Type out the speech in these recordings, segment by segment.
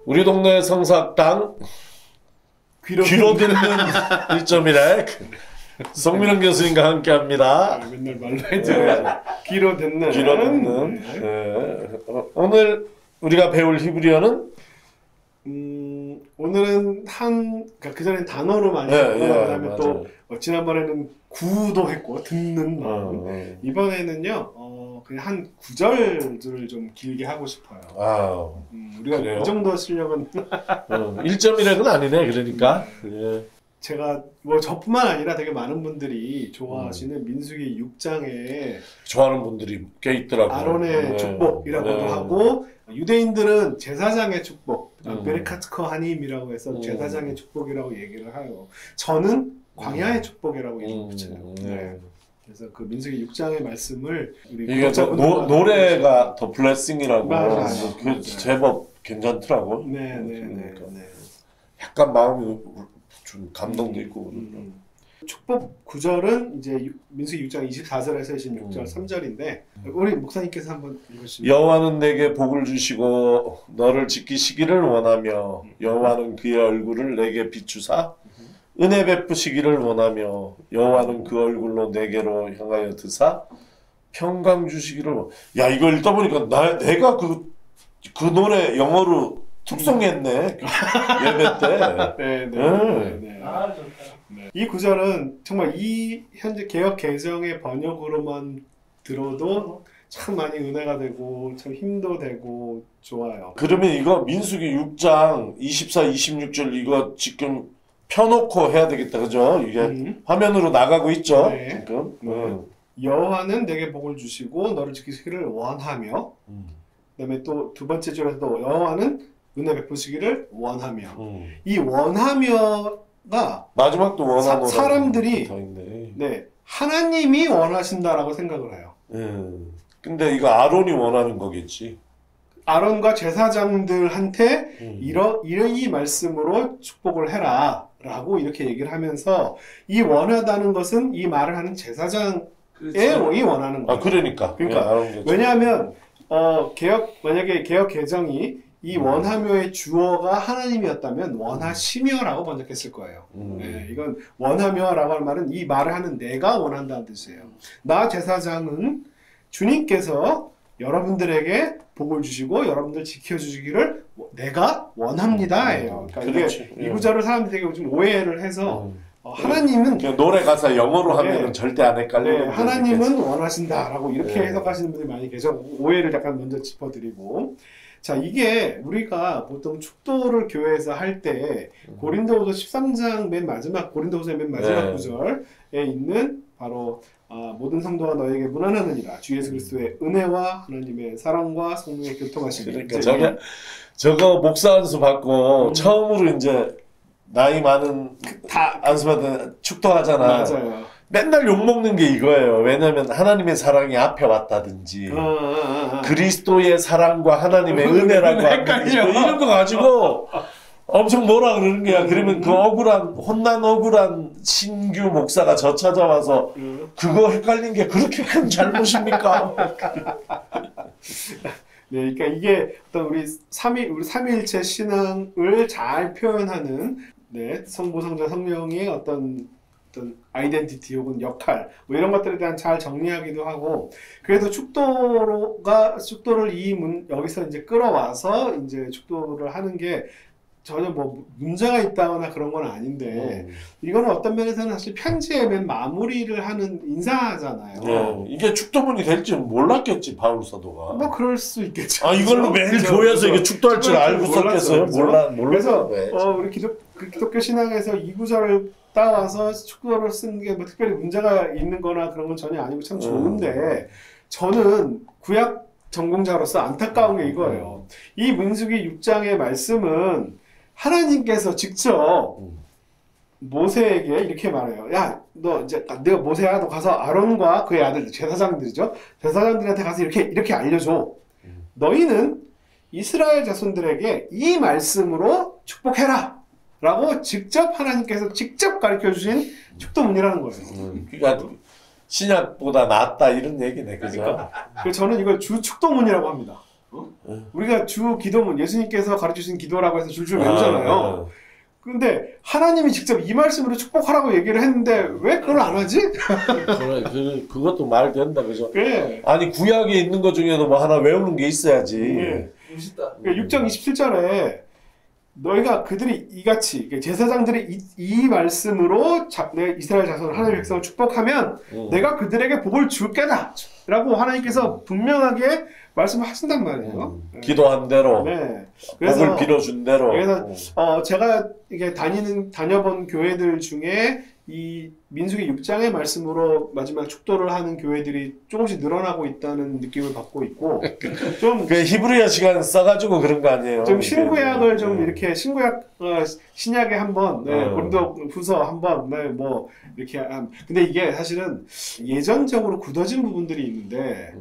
우리 동네 성사학당 귀로 듣는 1.1회 성민원 교수님과 함께합니다. 맨날 말로 해줘요. 귀로 듣는. 귀로 듣는. 오늘 우리가 배울 히브리어는 오늘은 그러니까 그 전엔 단어로 많이 했고 그다음에 또 지난번에는 구도 했고 듣는 마음. 이번에는 그냥 한 구절들을 좀 길게 하고 싶어요. 우리가 그래요? 이 정도 실력은 1.1핵은 아니네. 그러니까 제가 뭐 저뿐만 아니라 되게 많은 분들이 좋아하시는 민수기 6장에 좋아하는 분들이 꽤 있더라고요. 아론의 축복이라고도 하고 유대인들은 제사장의 축복, 베르카트커 하님이라고 해서 제사장의 축복이라고 얘기를 해요. 저는 광야의 축복이라고 이름 붙여요. 그래서 그 민수기 6장의 말씀을 우리 이게 노래가 더 블레싱이라고 그 제법 괜찮더라고. 네. 약간 마음이 좀 감동도 있고. 축복 구절은 이제 민수기 6장 24절에서 26절 3절인데 우리 목사님께서 한번 읽으시면. 여호와는 내게 복을 주시고 너를 지키시기를 원하며 여호와는 그의 얼굴을 내게 비추사 은혜 베푸시기를 원하며 여호와는 그 얼굴로 내게로 향하여 드사 평강 주시기를 야 이거 읽다 보니까 내가 그 노래 영어로 특송했네 예배 때. 네. 이 구절은 정말 이 현재 개역 개정의 번역으로만 들어도 참 많이 은혜가 되고 참 힘도 되고 좋아요. 그러면 이거 민수기 6장 24, 26절 이거 지금 펴놓고 해야 되겠다, 그죠? 이게 화면으로 나가고 있죠, 지금. 여호와는 내게 복을 주시고 너를 지키시기를 원하며, 그다음에 또 두 번째 줄에서도 여호와는 은혜 베푸시기를 원하며. 이 원하며가 마지막도 원하고 사람들이 하나님이 원하신다라고 생각을 해요. 근데 이거 아론이 원하는 거겠지. 아론과 제사장들한테 이 말씀으로 축복을 해라 라고 이렇게 얘기를 하면서 이 원하다는 것은 이 말을 하는 제사장의 원하는 거예요. 그러니까 왜냐하면 만약에 개역 개정이 이 원하며의 주어가 하나님이었다면 원하시며라고 번역했을 거예요. 이건 원하며라고 할 말은 이 말을 하는 내가 원한다는 뜻이에요. 나 제사장은 주님께서 여러분들에게 복을 주시고 여러분들 지켜주시기를 내가 원합니다예요. 그러니까 이게 이 구절을 사람들이 되게 좀 오해를 해서 하나님은 노래 가사 영어로 하면은 절대 안 헷갈리는 하나님은 원하신다라고 이렇게 해석하시는 분들이 많이 계셔. 오해를 약간 먼저 짚어드리고 자 이게 우리가 보통 축도를 교회에서 할 때 고린도후서 13장 맨 마지막 고린도후서의 맨 마지막 구절에 있는 바로 모든 성도가 너에게 문안하느니라 주 예수 그리스도의 은혜와 하나님의 사랑과 성령의 교통하심이. 그러니까 저거 목사 안수 받고 처음으로 이제 나이 많은 다 안수 받은 축도하잖아. 맞아요. 맨날 욕먹는 게 이거예요. 왜냐면 하나님의 사랑이 앞에 왔다든지 그리스도의 사랑과 하나님의 은혜라고 이런 거 가지고 엄청 뭐라 그러는 거야. 그러면 그 혼난 억울한 신규 목사가 저 찾아와서 그거 헷갈린 게 그렇게 큰 잘못입니까? 네, 그러니까 이게 어떤 우리 삼위일체 신앙을 잘 표현하는 성부, 성자, 성령의 어떤 아이덴티티 혹은 역할 뭐 이런 것들에 대한 잘 정리하기도 하고 그래서 축도를 여기서 이제 끌어와서 이제 축도를 하는 게 전혀 뭐 문제가 있다거나 그런 건 아닌데 이거는 어떤 면에서는 사실 편지의 맨 마무리를 하는 인사잖아요. 이게 축도문이 될 줄 몰랐겠지 바울 사도가. 뭐 그럴 수 있겠죠. 이걸로 매일 교회에서 이게 축도할 줄 알고 썼겠어요? 그래서 우리 기독교 신앙에서 이 구절을 따와서 축도를 쓴 게 뭐 특별히 문제가 있는 거나 그런 건 전혀 아니고 참 좋은데 저는 구약 전공자로서 안타까운 게 이거예요. 이 민수기 6장의 말씀은 하나님께서 직접 모세에게 이렇게 말해요. 야, 너 이제 내가 모세야, 너 가서 아론과 그의 아들 제사장들이죠. 제사장들한테 가서 이렇게 알려줘. 너희는 이스라엘 자손들에게 이 말씀으로 축복해라. 라고 하나님께서 직접 가르쳐 주신 축도문이라는 거예요. 그러니까 신약보다 낫다 이런 얘기네, 그죠? 그래서 저는 이걸 주 축도문이라고 합니다. 우리가 주 기도문 예수님께서 가르치신 기도라고 해서 줄줄 외우잖아요. 근데 하나님이 직접 이 말씀으로 축복하라고 얘기를 했는데 왜 그걸 안 하지? 그것도 말 된다, 그죠? 네. 아니 구약에 있는 것 중에도 뭐 하나 외우는 게 있어야지. 네. 멋있다. 6장 27절에 너희가 그들이 이같이 제사장들이 이 말씀으로 내 이스라엘 자손 하나님의 백성을 축복하면 내가 그들에게 복을 줄 게다 라고 하나님께서 분명하게 말씀하신단 말이에요. 기도한 대로 네. 복을 빌어준 대로. 그래서 제가 이게 다녀본 교회들 중에 이 민수기 6장의 말씀으로 마지막 축도를 하는 교회들이 조금씩 늘어나고 있다는 느낌을 받고 있고 좀 그 히브리어 시간 써가지고 그런 거 아니에요? 좀 신구약을 좀 이렇게 신구약 신약에 한번 고린도후서 한번 뭐 이렇게 근데 이게 사실은 예전적으로 굳어진 부분들이 있는데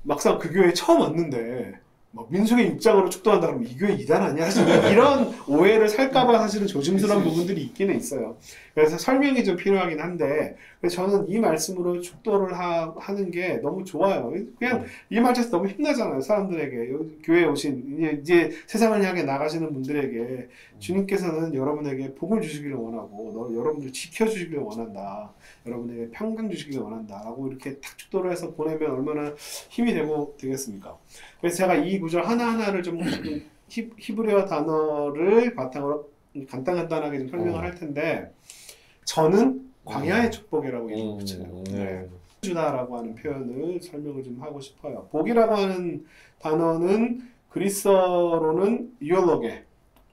막상 그 교회에 처음 왔는데 막 민수기 6장으로 축도한다 그러면 이 교회 이단 아니야? 사실 이런 오해를 살까봐 사실은 조심스러운 부분들이 있기는 있어요. 그래서 설명이 좀 필요하긴 한데 그래서 저는 이 말씀으로 축도를 하는 게 너무 좋아요. 그냥 이 말에서 너무 힘나잖아요. 사람들에게 교회에 오신 이제 세상을 향해 나가시는 분들에게 주님께서는 여러분에게 복을 주시기를 원하고 여러분들 지켜주시기를 원한다. 여러분에게 평강 주시기를 원한다. 라고 이렇게 탁 축도를 해서 보내면 얼마나 힘이 되겠습니까? 그래서 제가 이 구절 하나하나를 좀 히브리어 단어를 바탕으로 간단하게 좀 설명을 할 텐데 저는 광야의 축복이라고 이름 붙여요. 네. 주다라고 하는 표현을 설명을 좀 하고 싶어요. 복이라고 하는 단어는 그리스어로는 유올로게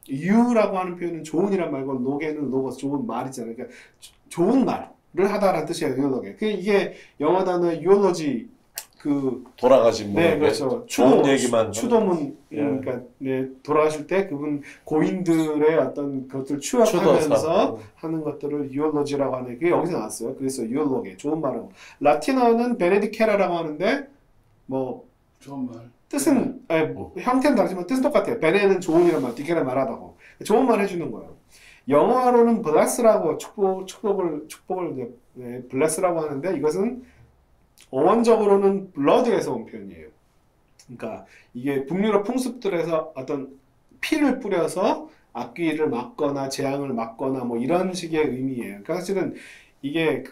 유라고 하는 표현은 좋은이란 말고 로게는 로고스 좋은 말이잖아요. 그러니까 좋은 말을 하다라는 뜻이에요. 유올로게. 이게 영어 단어 유올로지 돌아가신 분. 네, 그렇죠. 좋은 얘기만. 추도문, 그러니까, 돌아가실 때 그분 고인들의 어떤 것들 추억하면서 하는 것들을 유올로지라고 하는 게 여기서 나왔어요. 그래서 유올로게, 좋은 말은. 라틴어는 베네디케라라고 하는데, 뭐, 좋은 말. 뜻은, 형태는 다르지만 뜻은 똑같아요. 베네는 좋은이란 말, 디케는 말하다고. 좋은 말 해주는 거예요. 영어로는 bless라고 축복을 bless라고 하는데, 이것은 어원적으로는 blood에서 온 표현이에요. 그러니까 이게 북유럽 풍습들에서 어떤 피를 뿌려서 악귀를 막거나 재앙을 막거나 뭐 이런 식의 의미예요. 그러니까 사실은 이게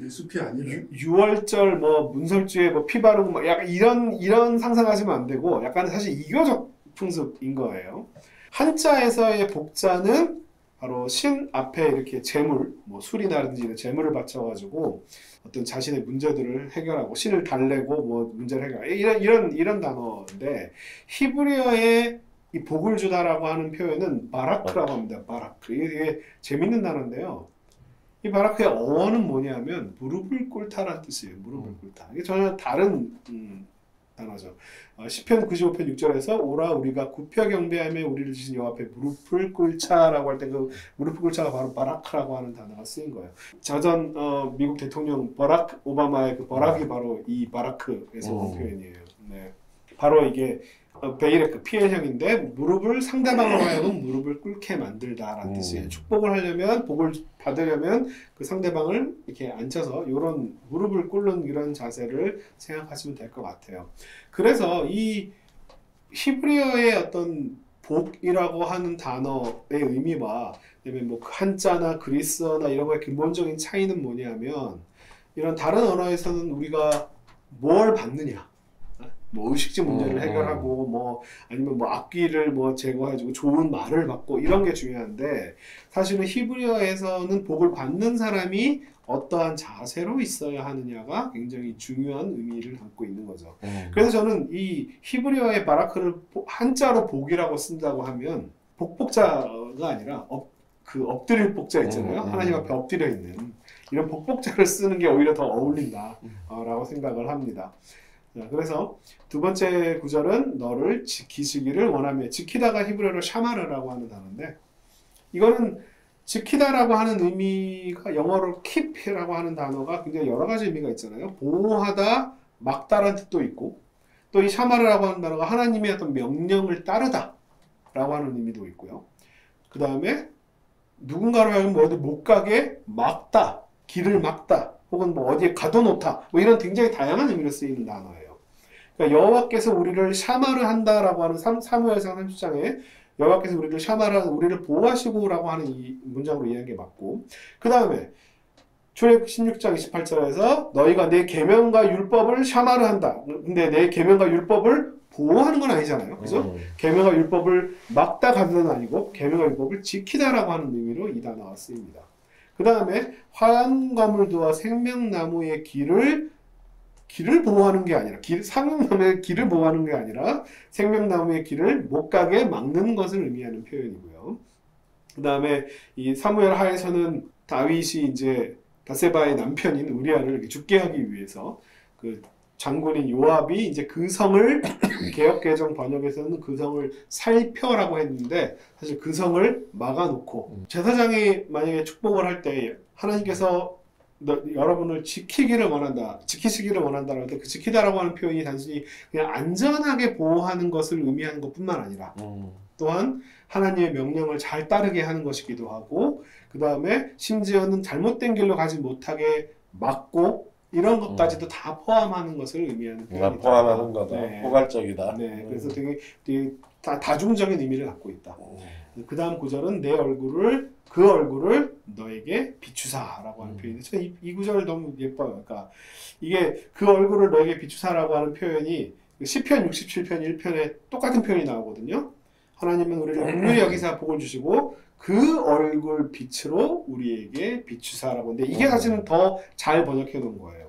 숲이 아니라 유월절 뭐 문설주에 뭐 피 바르고 뭐 약간 이런 상상하시면 안 되고 약간 사실 이교적 풍습인 거예요. 한자에서의 복자는 바로 신 앞에 이렇게 재물, 뭐 술이나든지 재물을 바쳐가지고 어떤 자신의 문제들을 해결하고 신을 달래고 뭐 문제를 해결하고 이런 단어인데 히브리어에 이 복을 주다라고 하는 표현은 바라크라고 합니다. 바라크. 이게 재밌는 단어인데요. 이 바라크의 어원은 뭐냐면 무릎을 꿇다라는 뜻이에요. 무릎을 꿇다. 이게 전혀 다른 단어죠. 시편 95편 6절에서 오라 우리가 굽혀 경배하며 우리를 지신 여호와 앞에 무릎을 꿇자라고 할 때 그 무릎을 꿇자가 바로 바라크라고 하는 단어가 쓰인 거예요. 자전 미국 대통령 버락 오바마의 그 버락이 바로 이 바라크에서 온 표현이에요. 네. 바로 이게 베이레크 피해형인데 무릎을 상대방으로 하여금 무릎을 꿇게 만들다라는 뜻이에요. 축복을 하려면 복을 받으려면 그 상대방을 이렇게 앉혀서 이런 무릎을 꿇는 이런 자세를 생각하시면 될 것 같아요. 그래서 이 히브리어의 어떤 복이라고 하는 단어의 의미와 그다음에 뭐 한자나 그리스어나 이런 거의 근본적인 차이는 뭐냐면 이런 다른 언어에서는 우리가 뭘 받느냐 뭐 의식주 문제를 해결하고 뭐 아니면 뭐 악기를 뭐 제거해주고 좋은 말을 받고 이런 게 중요한데 사실은 히브리어에서는 복을 받는 사람이 어떠한 자세로 있어야 하느냐가 굉장히 중요한 의미를 담고 있는 거죠. 그래서 저는 이 히브리어의 바라크를 한자로 복이라고 쓴다고 하면 복복자가 아니라 엎드릴 복자 있잖아요. 하나님 앞에 엎드려 있는 이런 복복자를 쓰는 게 오히려 더 어울린다라고 생각을 합니다. 그래서 두 번째 구절은 너를 지키시기를 원하며 지키다가 히브리어로 샤마르라고 하는 단어인데 이거는 지키다라고 하는 의미가 영어로 keep이라고 하는 단어가 굉장히 여러 가지 의미가 있잖아요. 보호하다, 막다라는 뜻도 있고 또 이 샤마르라고 하는 단어가 하나님의 어떤 명령을 따르다 라고 하는 의미도 있고요. 그 다음에 누군가로 하여금 어디 못 가게 막다, 길을 막다 혹은 뭐 어디에 가둬놓다 뭐 이런 굉장히 다양한 의미로 쓰이는 단어예요. 그러니까 여호와께서 우리를 샤마르 한다라고 하는 사무엘상 30장에 여호와께서 우리를 샤마르 우리를 보호하시고라고 하는 이 문장으로 이해하는 게 맞고, 그 다음에 출애굽 16장 28절에서 너희가 내 계명과 율법을 샤마르 한다. 근데 내 계명과 율법을 보호하는 건 아니잖아요. 그죠? 계명과 율법을 막다 가는 건 아니고 계명과 율법을 지키다라고 하는 의미로 이 단어가 쓰입니다. 그 다음에 화양과물도와 생명나무의 길을 보호하는 게 아니라 생명나무의 길을 보호하는 게 아니라 생명나무의 길을 못 가게 막는 것을 의미하는 표현이고요. 그 다음에 이 사무엘 하에서는 다윗이 이제 바세바의 남편인 우리아를 죽게 하기 위해서 그 장군인 요압이 이제 그 성을 개역개정 번역에서는 그 성을 살펴라고 했는데 사실 그 성을 막아놓고 제사장이 만약에 축복을 할 때 하나님께서 여러분을 지키시기를 원한다라고 할 때 그 지키다라고 하는 표현이 단순히 그냥 안전하게 보호하는 것을 의미하는 것뿐만 아니라 또한 하나님의 명령을 잘 따르게 하는 것이기도 하고, 그 다음에 심지어는 잘못된 길로 가지 못하게 막고 이런 것까지도 다 포함하는 것을 의미하는 표현이다. 포함하는 거다. 네. 포괄적이다. 네, 그래서 되게 다중적인 의미를 갖고 있다. 그 다음 구절은 그 얼굴을 너에게 비추사라고 하는 표현인데, 저는 이 구절 너무 예뻐요. 그러니까 이게 그 얼굴을 너에게 비추사라고 하는 표현이 시편 67편 1편에 똑같은 표현이 나오거든요. 하나님은 우리를 긍휼히 여기사 복을 주시고 그 얼굴 빛으로 우리에게 비추사라고 하는데, 이게 사실은 더 잘 번역해 놓은 거예요.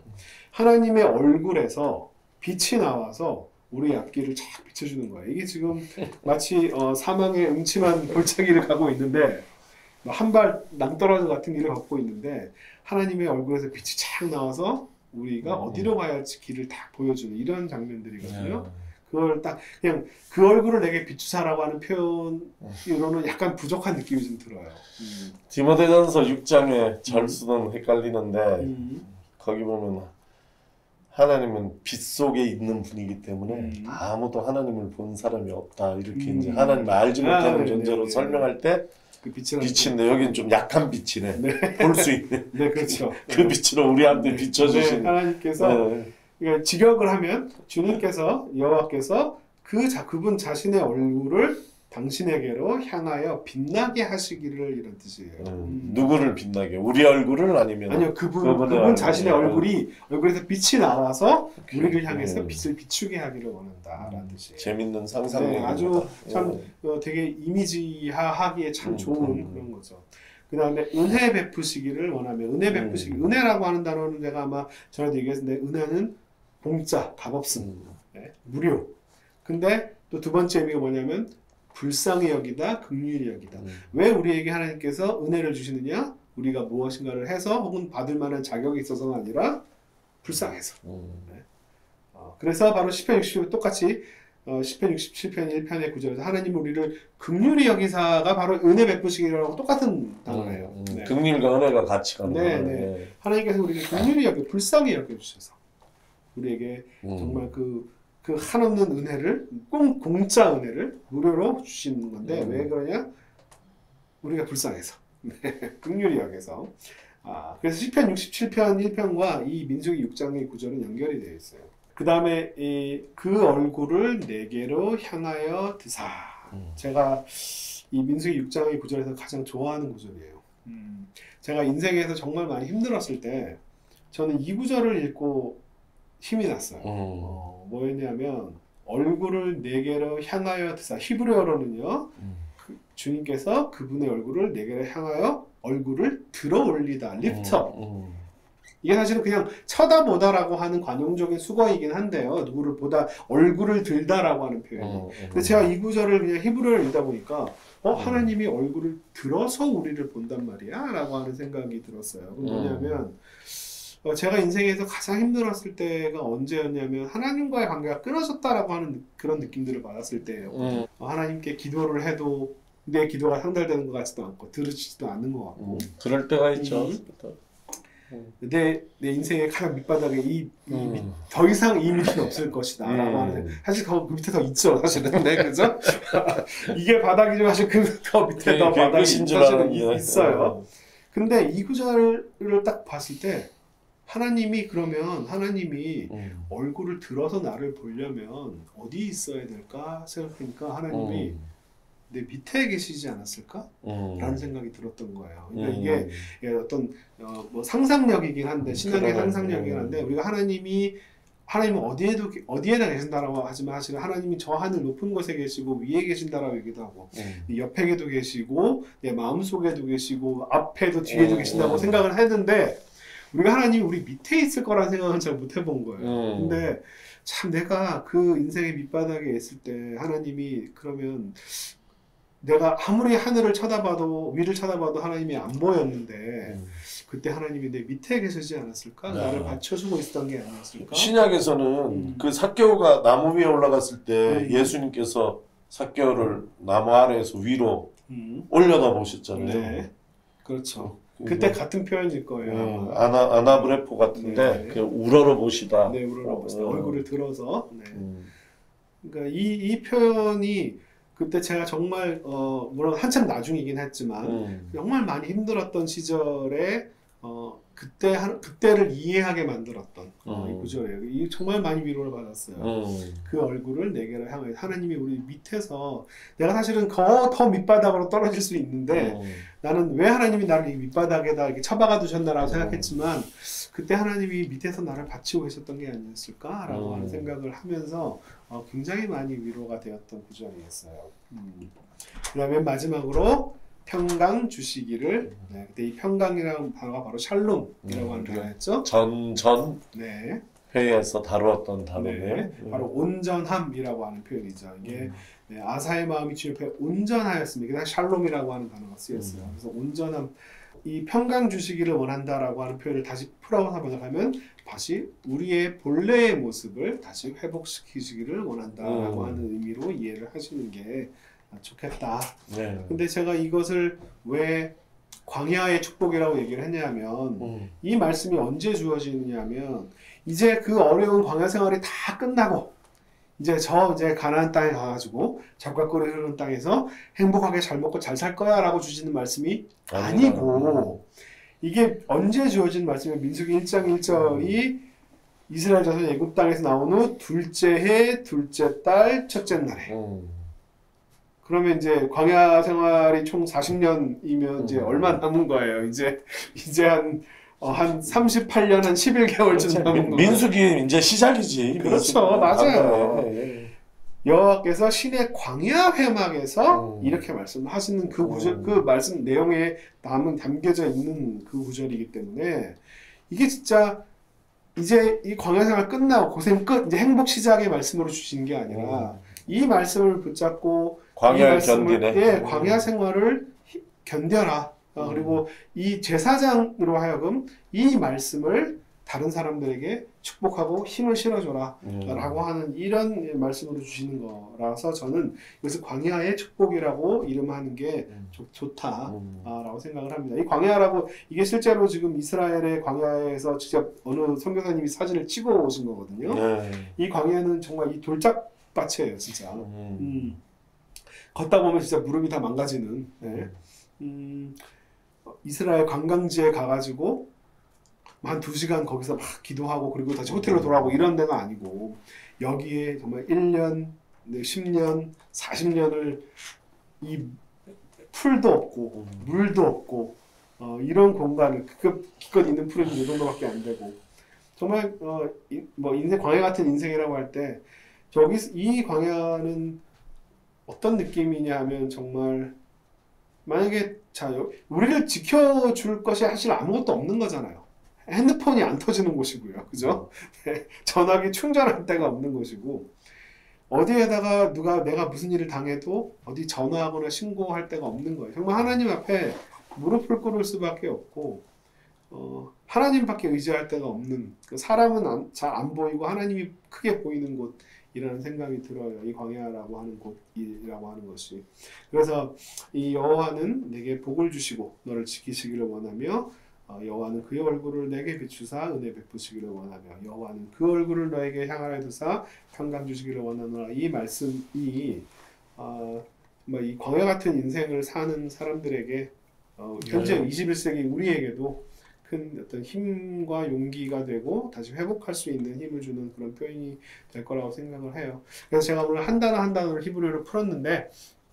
하나님의 얼굴에서 빛이 나와서 우리 앞길을 쫙 비춰주는 거예요. 이게 지금 마치 사망의 음침한 골짜기를 가고 있는데 한 발 낭떠러지 같은 길을 걷고 있는데 하나님의 얼굴에서 빛이 쫙 나와서 우리가 어디로 가야 할지 길을 딱 보여주는 이런 장면들이거든요. 그걸 딱 그냥 그 얼굴을 내게 비추사라고 하는 표현으로는 약간 부족한 느낌이 좀 들어요. 디모데전서 6장에 절수는 헷갈리는데 거기 보면 하나님은 빛 속에 있는 분이기 때문에 아무도 하나님을 본 사람이 없다 이렇게 이제 하나님을 알지 못하는 존재로 설명할 때 그 빛인데 여기는 좀 약한 빛이네. 네. 볼 수 있는. 네, 그렇죠. 그 빛으로 우리한테 비춰주신. 네, 하나님께서 그러니까 직역을 하면 주님께서 여호와께서 그분 자신의 얼굴을 당신에게로 향하여 빛나게 하시기를 이런 뜻이에요. 누구를 빛나게? 우리 얼굴을 아니면? 아니요, 그분 자신의 얼굴에서 빛이 나와서 우리를 향해서 빛을 비추게 하기를 원한다라는 뜻이에요. 재밌는 상상력. 네, 아주 참 되게 이미지화하기에 참 좋은 그런 거죠. 그 다음에 은혜 베푸시기를 원하며 은혜라고 하는 단어는 제가 아마 전에도 얘기했는데 은혜는 공짜, 값없음, 네, 무료. 근데 또 두 번째 의미가 뭐냐면 불쌍히 여기다, 긍휼히 여기다. 왜 우리에게 하나님께서 은혜를 주시느냐? 우리가 무엇인가를 해서 혹은 받을 만한 자격이 있어서가 아니라 불쌍해서. 네. 그래서 바로 시편 67편 똑같이 시편 67편 1편의 구절에서 하나님 우리를 긍휼히 여기사가 바로 은혜 베푸시기라고 똑같은 단어예요. 네. 긍휼과 은혜가 같이 가는 거예요. 네. 하나님께서 우리를 긍휼히 불쌍히 여겨주셔서 우리에게 정말 그 한없는 은혜를 공짜 은혜를 무료로 주시는 건데 왜 그러냐? 우리가 불쌍해서 긍휼히 여겨서. 그래서 시편 67편 1편과 이 민수기 6장의 구절은 연결이 되어 있어요. 그 다음에 그 얼굴을 내게로 향하여 드사. 제가 이 민수기 6장의 구절에서 가장 좋아하는 구절이에요. 제가 인생에서 정말 많이 힘들었을 때 저는 이 구절을 읽고 힘이 났어요. 뭐였냐면 얼굴을 내게로 향하여 드사. 히브리어로는요. 주님께서 그분의 얼굴을 내게로 향하여 얼굴을 들어 올리다. 리프트업. 이게 사실은 그냥 쳐다보다라고 하는 관용적인 수거이긴 한데요. 누구를 보다 얼굴을 들다라고 하는 표현이. 근데 제가 이 구절을 그냥 히브리어를 읽다 보니까 하나님이 얼굴을 들어서 우리를 본단 말이야 라고 하는 생각이 들었어요. 뭐냐면 제가 인생에서 가장 힘들었을 때가 언제였냐면 하나님과의 관계가 끊어졌다라고 하는 그런 느낌들을 받았을 때예요. 하나님께 기도를 해도 내 기도가 상달되는 것 같지도 않고 들으시지도 않는 것 같고 그럴 때가 있죠. 내 인생의 가장 밑바닥에 더 이상 이 밑은 없을 것이다 라고 하는 사실 그 밑에 더 있죠 사실은. 네, 그죠? 이게 바닥이죠. 사실 더 밑에 더 바닥이 사실은 있어요. 근데 이 구절을 딱 봤을 때 하나님이 그러면 하나님이 음. 얼굴을 들어서 나를 보려면 어디 있어야 될까 생각하니까 하나님이 내 밑에 계시지 않았을까? 라는 생각이 들었던 거예요. 그러니까 이게 어떤 뭐 상상력이긴 한데 신앙의 상상력이긴 한데 우리가 하나님은 어디에나 계신다라고 하지만 사실 하나님이 저 하늘 높은 곳에 계시고 위에 계신다라고 얘기도 하고 옆에도 계시고 내 마음속에도 계시고 앞에도 뒤에도 계신다고 생각을 했는데 우리가 하나님이 우리 밑에 있을 거라는 생각은 잘 못 해본 거예요. 근데 참 내가 그 인생의 밑바닥에 있을 때 하나님이 그러면 내가 아무리 하늘을 쳐다봐도 위를 쳐다봐도 하나님이 안 보였는데 그때 하나님이 내 밑에 계시지 않았을까? 나를 받쳐주고 있었던 게 아니었을까? 신약에서는 그 삭개오가 나무 위에 올라갔을 때 예수님께서 삭개오를 나무 아래에서 위로 올려다 보셨잖아요. 네, 그렇죠. 그때 같은 표현일 거예요. 아나브레포 같은데 그냥 우러러 보시다. 네, 우러러 보시다. 얼굴을 들어서. 네. 그러니까 이 표현이 그때 제가 정말 물론 한참 나중이긴 했지만 정말 많이 힘들었던 시절에 그때를 이해하게 만들었던 이 구절이에요. 이 정말 많이 위로를 받았어요. 그 얼굴을 내게로 향해 하나님이 우리 밑에서 내가 사실은 더 밑바닥으로 떨어질 수 있는데 나는 왜 하나님이 나를 이 밑바닥에다 이렇게 처박아 두셨나라고 생각했지만 그때 하나님이 밑에서 나를 받치고 계셨던 게 아니었을까라고 하는 생각을 하면서 굉장히 많이 위로가 되었던 구절이었어요. 그다음에 마지막으로 평강 주시기를. 네, 그때 이 평강이라는 단어가 바로 샬롬이라고 하는 단어였죠. 전 네. 회의에서 다루었던 단어네요. 네, 바로 온전함이라고 하는 표현이죠. 이게 네, 아사의 마음이 주 옆에 온전하였습니다. 그냥 샬롬이라고 하는 단어가 쓰였어요. 그래서 온전함, 이 평강 주시기를 원한다라고 하는 표현을 다시 풀어서 번역하면 다시 우리의 본래의 모습을 다시 회복시키시기를 원한다라고 하는 의미로 이해를 하시는 게 좋겠다. 네. 근데 제가 이것을 왜 광야의 축복이라고 얘기를 했냐면 이 말씀이 언제 주어지느냐면 이제 그 어려운 광야 생활이 다 끝나고 이제 가나안 땅에 가가지고 젖과 꿀이 흐르는 땅에서 행복하게 잘 먹고 잘 살 거야라고 주시는 말씀이 아니고 이게 언제 주어진 말씀이면 민수기 1장 1절이 이스라엘 자손 애굽 땅에서 나온 후 둘째 해 둘째 달 첫째 날에 그러면 이제 광야 생활이 총 40년이면 이제 얼마 남은 거예요. 이제 한 38년 한 11개월쯤 남은 거예요. 민수기 이제 시작이지. 그렇죠. 맞아요. 여호와께서 신의 광야 회막에서 이렇게 말씀하시는 그 구절, 그 말씀 내용에 담겨져 있는 그 구절이기 때문에 이게 진짜 이제 이 광야 생활 끝나고 고생 끝, 이제 행복 시작의 말씀으로 주시는 게 아니라 이 말씀을 붙잡고 광야를 견디네. 예, 광야 생활을 견뎌라. 그리고 이 제사장으로 하여금 이 말씀을 다른 사람들에게 축복하고 힘을 실어줘라 라고 하는 이런 말씀으로 주시는 거라서 저는 이것을 광야의 축복이라고 이름하는 게 좋다라고 생각을 합니다. 이 광야라고 이게 실제로 지금 이스라엘의 광야에서 직접 어느 선교사님이 사진을 찍어 오신 거거든요. 이 광야는 정말 이 돌짝밭이에요 진짜. 걷다 보면 진짜 무릎이 다 망가지는. 네. 이스라엘 관광지에 가가지고 한 2시간 거기서 막 기도하고 그리고 다시 호텔로 돌아오고 이런 데가 아니고 여기에 정말 1년, 10년, 40년을 이 풀도 없고 물도 없고 이런 공간을 기껏 있는 풀이 이 정도밖에 안 되고 정말 뭐 인생 광야 같은 인생이라고 할 때 이 광야는 어떤 느낌이냐 하면 정말 만약에 우리를 지켜줄 것이 사실 아무것도 없는 거잖아요. 핸드폰이 안 터지는 곳이고요. 그죠? 전화기 충전할 데가 없는 곳이고 어디에다가 내가 무슨 일을 당해도 어디 전화하거나 신고할 데가 없는 거예요. 정말 하나님 앞에 무릎을 꿇을 수밖에 없고 하나님밖에 의지할 데가 없는 사람은 잘 안 보이고 하나님이 크게 보이는 곳이라는 생각이 들어요. 이 광야라고 하는 곳이라고 하는 것이. 그래서 이 여호와는 내게 복을 주시고 너를 지키시기를 원하며 여호와는 그의 얼굴을 내게 비추사 은혜 베푸시기를 원하며 여호와는 그 얼굴을 너에게 향하여 두사 평강 주시기를 원하노라. 이 말씀이 이 광야 같은 인생을 사는 사람들에게 현재 21세기 우리에게도 큰 어떤 힘과 용기가 되고 다시 회복할 수 있는 힘을 주는 그런 표현이 될 거라고 생각을 해요. 그래서 제가 오늘 한 단어 한 단어를 히브리어로 풀었는데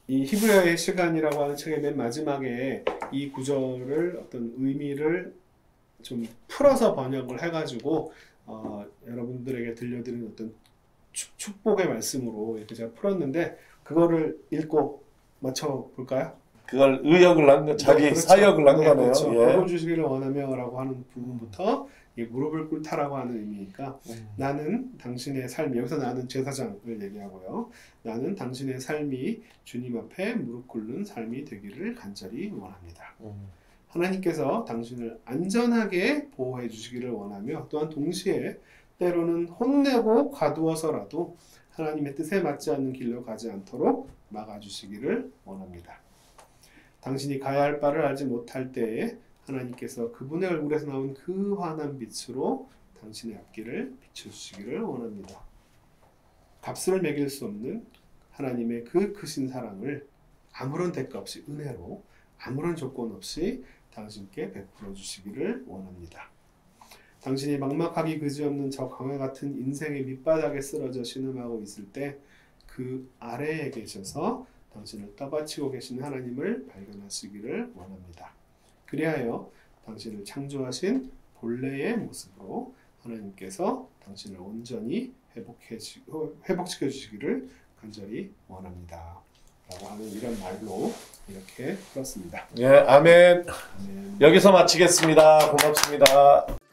이 히브리어의 시간이라고 하는 책의 맨 마지막에 이 구절을 어떤 의미를 좀 풀어서 번역을 해가지고 여러분들에게 들려드리는 어떤 축복의 말씀으로 이렇게 제가 풀었는데 그거를 읽고 맞춰볼까요? 그걸 의역을 한 거, 자기 그렇죠. 사역을 한 네, 거네요. 그렇죠. 예. 복을 주시기를 원하며라고 하는 부분부터 이 무릎을 꿇다라고 하는 의미니까 나는 당신의 삶이 여기서 나는 제사장을 얘기하고요. 나는 당신의 삶이 주님 앞에 무릎 꿇는 삶이 되기를 간절히 원합니다. 하나님께서 당신을 안전하게 보호해 주시기를 원하며 또한 동시에 때로는 혼내고 가두어서라도 하나님의 뜻에 맞지 않는 길로 가지 않도록 막아주시기를 원합니다. 당신이 가야 할 바를 알지 못할 때에 하나님께서 그분의 얼굴에서 나온 그 환한 빛으로 당신의 앞길을 비춰주시기를 원합니다. 값을 매길 수 없는 하나님의 그 크신 사랑을 아무런 대가 없이 은혜로 아무런 조건 없이 당신께 베풀어 주시기를 원합니다. 당신이 막막하기 그지없는 저 강화 같은 인생의 밑바닥에 쓰러져 신음하고 있을 때 그 아래에 계셔서 당신을 떠받치고 계신 하나님을 발견하시기를 원합니다. 그리하여 당신을 창조하신 본래의 모습으로 하나님께서 당신을 온전히 회복시켜 주시기를 간절히 원합니다. 라고 하는 이런 말로 이렇게 풀었습니다. 예, 아멘. 아멘. 여기서 마치겠습니다. 고맙습니다.